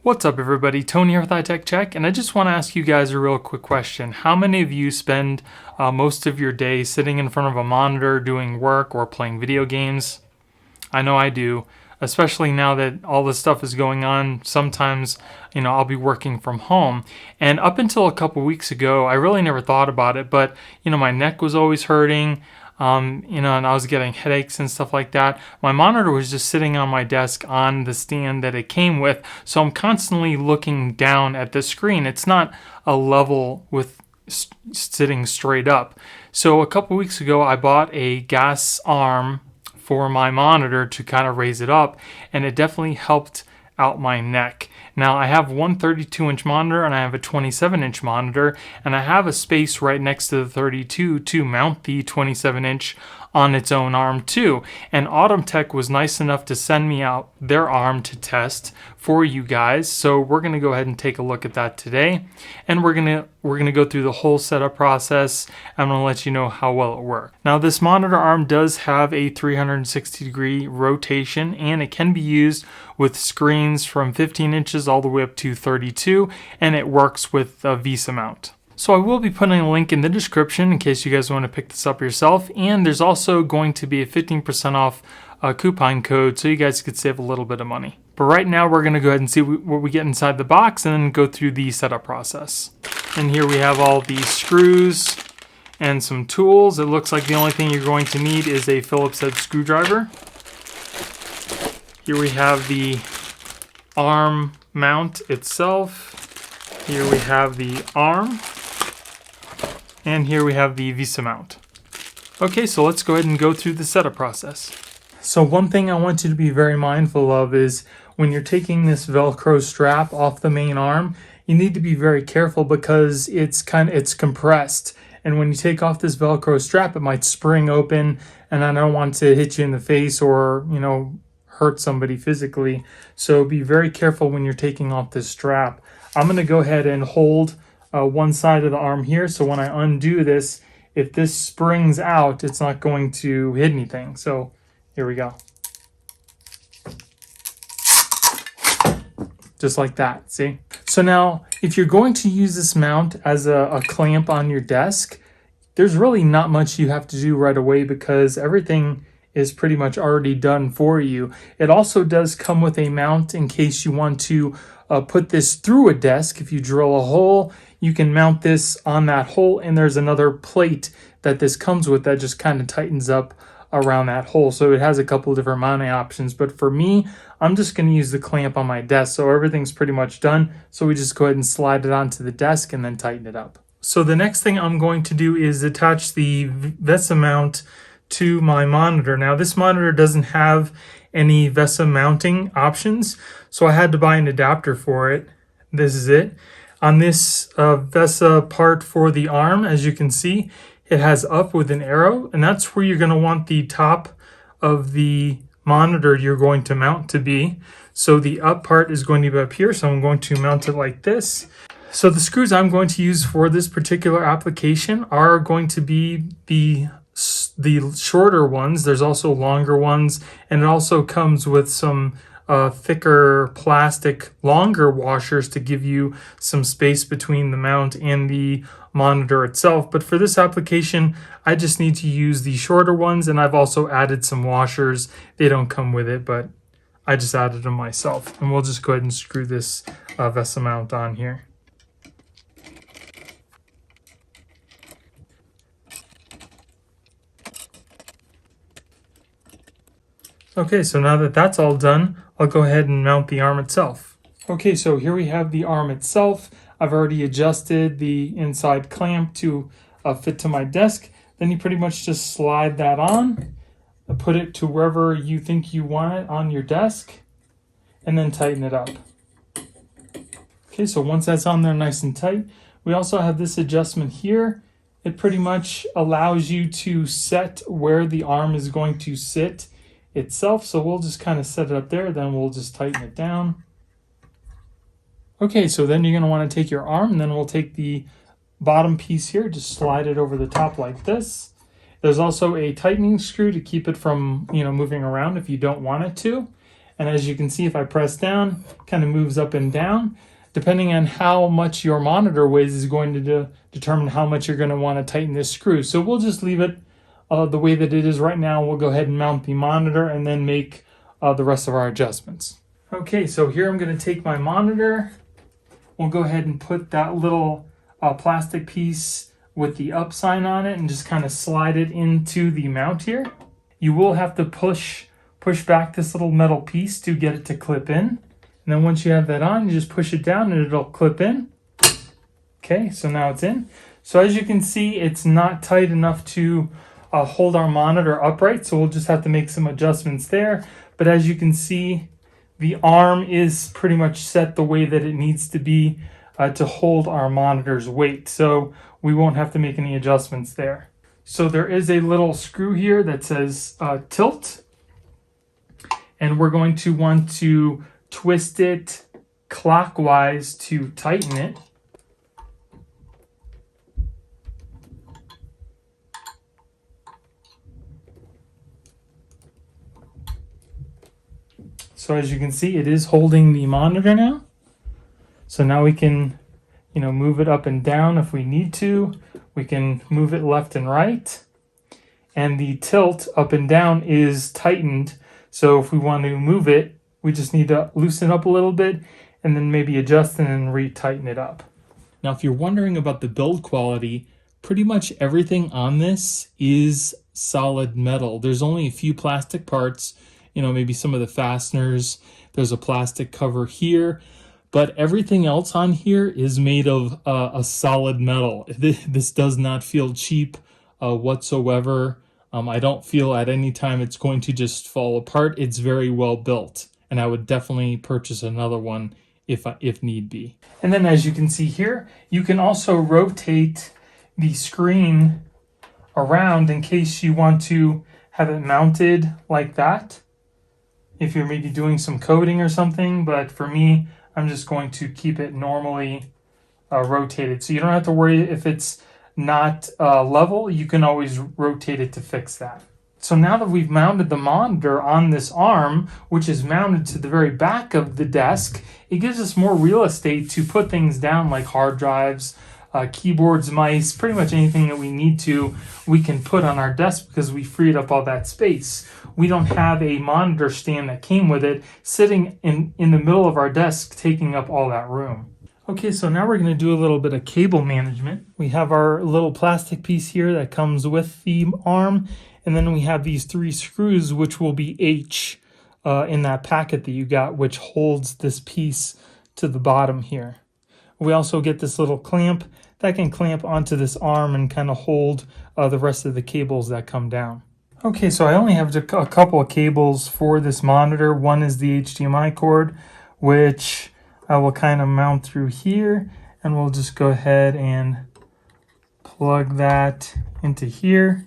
What's up everybody, Tony here with ATMS032, and I just want to ask you guys a real quick question. How many of you spend most of your day sitting in front of a monitor doing work or playing video games? I know I do, especially now that all this stuff is going on. Sometimes, I'll be working from home, and up until a couple weeks ago, I really never thought about it, but, my neck was always hurting. And I was getting headaches and stuff like that. My monitor was just sitting on my desk on the stand that it came with, so I'm constantly looking down at the screen. It's not a level with sitting straight up. So a couple weeks ago, I bought a gas arm for my monitor to kind of raise it up, and it definitely helped out my neck. Now I have one 32-inch monitor and I have a 27-inch monitor, and I have a space right next to the 32 to mount the 27-inch on its own arm too. And Atumtek was nice enough to send me out their arm to test for you guys. So we're going to go ahead and take a look at that today, and we're going to go through the whole setup process. I'm going to let you know how well it works. Now this monitor arm does have a 360-degree rotation, and it can be used with screens from 15 inches all the way up to 32, and it works with a Vesa mount. So I will be putting a link in the description in case you guys want to pick this up yourself, and there's also going to be a 15% off coupon code so you guys could save a little bit of money. But right now we're going to go ahead and see what we get inside the box and then go through the setup process. And here we have all the screws and some tools. It looks like the only thing you're going to need is a Phillips head screwdriver. Here we have the arm mount itself. Here we have the arm. And here we have the Vesa mount. Okay, so let's go ahead and go through the setup process. So one thing I want you to be very mindful of is when you're taking this Velcro strap off the main arm, you need to be very careful because it's compressed. And when you take off this Velcro strap, it might spring open, and I don't want to hit you in the face or, hurt somebody physically. So be very careful when you're taking off this strap. I'm going to go ahead and hold one side of the arm here, so when I undo this, if this springs out, it's not going to hit anything. So here we go. Just like that, see? So now, if you're going to use this mount as a clamp on your desk, there's really not much you have to do right away because everything is pretty much already done for you. It also does come with a mount in case you want to put this through a desk. If you drill a hole, you can mount this on that hole, and there's another plate that this comes with that just kind of tightens up around that hole. So it has a couple different mounting options, but for me, I'm just going to use the clamp on my desk. So everything's pretty much done. So we just go ahead and slide it onto the desk and then tighten it up. So the next thing I'm going to do is attach the Vesa mount to my monitor. Now this monitor doesn't have any Vesa mounting options, so I had to buy an adapter for it. This is it. On this Vesa part for the arm, as you can see, it has up with an arrow, and that's where you're going to want the top of the monitor you're going to mount to be. So the up part is going to be up here, so I'm going to mount it like this. So the screws I'm going to use for this particular application are going to be the shorter ones. There's also longer ones, and it also comes with some thicker plastic longer washers to give you some space between the mount and the monitor itself. But for this application, I just need to use the shorter ones, and I've also added some washers. They don't come with it, but I just added them myself. And we'll just go ahead and screw this Vesa mount on here. Okay, so now that that's all done, I'll go ahead and mount the arm itself. Okay, so here we have the arm itself. I've already adjusted the inside clamp to fit to my desk. Then you pretty much just slide that on, put it to wherever you think you want it on your desk, and then tighten it up. Okay, so once that's on there nice and tight, we also have this adjustment here. It pretty much allows you to set where the arm is going to sit itself. So we'll just kind of set it up there, then we'll just tighten it down. Okay, so then you're going to want to take your arm, and then we'll take the bottom piece here, just slide it over the top like this. There's also a tightening screw to keep it from, moving around if you don't want it to. And as you can see, if I press down, it kind of moves up and down. Depending on how much your monitor weighs is going to determine how much you're going to want to tighten this screw. So we'll just leave it the way that it is right now. We'll go ahead and mount the monitor and then make the rest of our adjustments. Okay, so here I'm going to take my monitor. We'll go ahead and put that little plastic piece with the up sign on it and just kind of slide it into the mount here. You will have to push back this little metal piece to get it to clip in. And then once you have that on, you just push it down and it'll clip in. Okay, so now it's in. So as you can see, it's not tight enough to hold our monitor upright, so we'll just have to make some adjustments there. But as you can see, the arm is pretty much set the way that it needs to be to hold our monitor's weight. So we won't have to make any adjustments there. So there is a little screw here that says tilt. And we're going to want to twist it clockwise to tighten it. So as you can see, it is holding the monitor now. So now we can, move it up and down if we need to. We can move it left and right. And the tilt up and down is tightened. So if we want to move it, we just need to loosen up a little bit and then maybe adjust and then re-tighten it up. Now, if you're wondering about the build quality, pretty much everything on this is solid metal. There's only a few plastic parts, maybe some of the fasteners. There's a plastic cover here, but everything else on here is made of a solid metal. This does not feel cheap whatsoever. I don't feel at any time it's going to just fall apart. It's very well built, and I would definitely purchase another one if need be. And then as you can see here, you can also rotate the screen around in case you want to have it mounted like that, if you're maybe doing some coding or something. But for me, I'm just going to keep it normally rotated. So you don't have to worry if it's not level. You can always rotate it to fix that. So now that we've mounted the monitor on this arm, which is mounted to the very back of the desk, it gives us more real estate to put things down like hard drives, keyboards, mice, pretty much anything that we need to, we can put on our desk because we freed up all that space. We don't have a monitor stand that came with it sitting in the middle of our desk taking up all that room. Okay, so now we're going to do a little bit of cable management. We have our little plastic piece here that comes with the arm, and then we have these 3 screws, which will be H in that packet that you got, which holds this piece to the bottom here. We also get this little clamp that can clamp onto this arm and kind of hold the rest of the cables that come down. Okay, so I only have a couple of cables for this monitor. One is the HDMI cord, which I will kind of mount through here, and we'll just go ahead and plug that into here.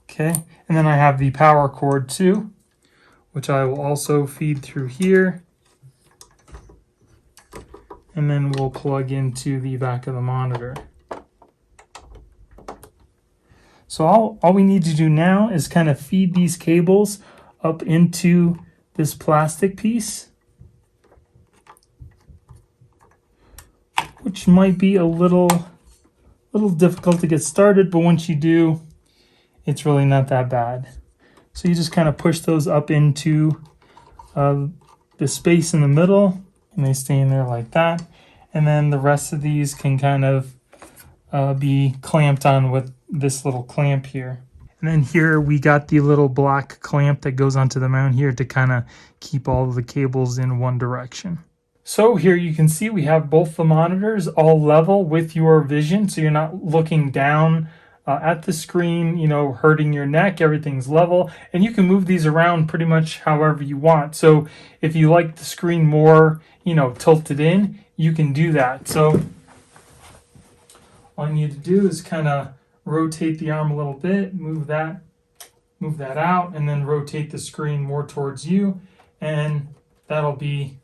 Okay, and then I have the power cord too, which I will also feed through here. And then we'll plug into the back of the monitor. So all we need to do now is kind of feed these cables up into this plastic piece, which might be a little difficult to get started, but once you do, it's really not that bad. So you just kind of push those up into the space in the middle, and they stay in there like that. And then the rest of these can kind of be clamped on with this little clamp here. And then here we got the little black clamp that goes onto the mount here to kind of keep all of the cables in one direction. So here you can see we have both the monitors all level with your vision, so you're not looking down at the screen, hurting your neck. Everything's level, and you can move these around pretty much however you want. So if you like the screen more, tilted in, you can do that. So all you need to do is kind of rotate the arm a little bit, move that out, and then rotate the screen more towards you, and that'll be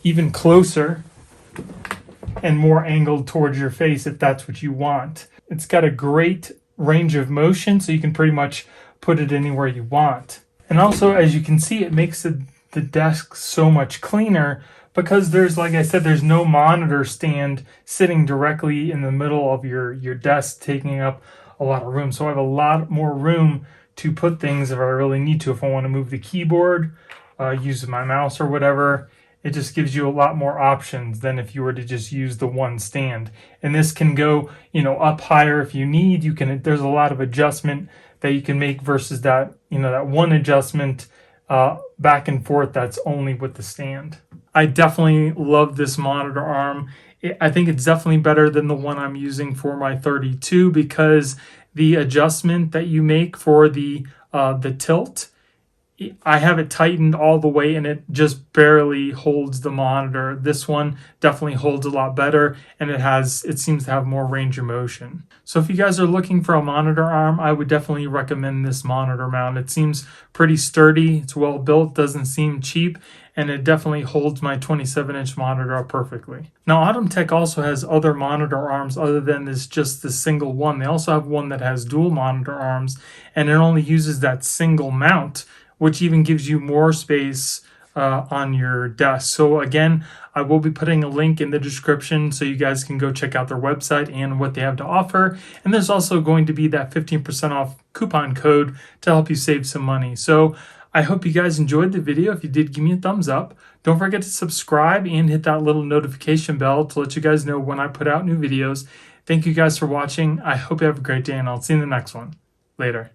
even closer and more angled towards your face if that's what you want. It's got a great range of motion, so you can pretty much put it anywhere you want. And also, as you can see, it makes the desk so much cleaner because there's, like I said, there's no monitor stand sitting directly in the middle of your desk, taking up a lot of room. So I have a lot more room to put things if I really need to. If I want to move the keyboard, use my mouse or whatever, it just gives you a lot more options than if you were to just use the one stand. And this can go, up higher if you need. There's a lot of adjustment that you can make versus that, that one adjustment back and forth that's only with the stand. I definitely love this monitor arm. I think it's definitely better than the one I'm using for my 32 because the adjustment that you make for the tilt, I have it tightened all the way and it just barely holds the monitor. This one definitely holds a lot better and it seems to have more range of motion. So if you guys are looking for a monitor arm, I would definitely recommend this monitor mount. It seems pretty sturdy, it's well built, doesn't seem cheap, and it definitely holds my 27-inch monitor up perfectly. Now, Atumtek also has other monitor arms other than just the single one. They also have one that has dual monitor arms, and it only uses that single mount, which even gives you more space on your desk. So again, I will be putting a link in the description so you guys can go check out their website and what they have to offer. And there's also going to be that 15% off coupon code to help you save some money. So I hope you guys enjoyed the video. If you did, give me a thumbs up. Don't forget to subscribe and hit that little notification bell to let you guys know when I put out new videos. Thank you guys for watching. I hope you have a great day, and I'll see you in the next one. Later.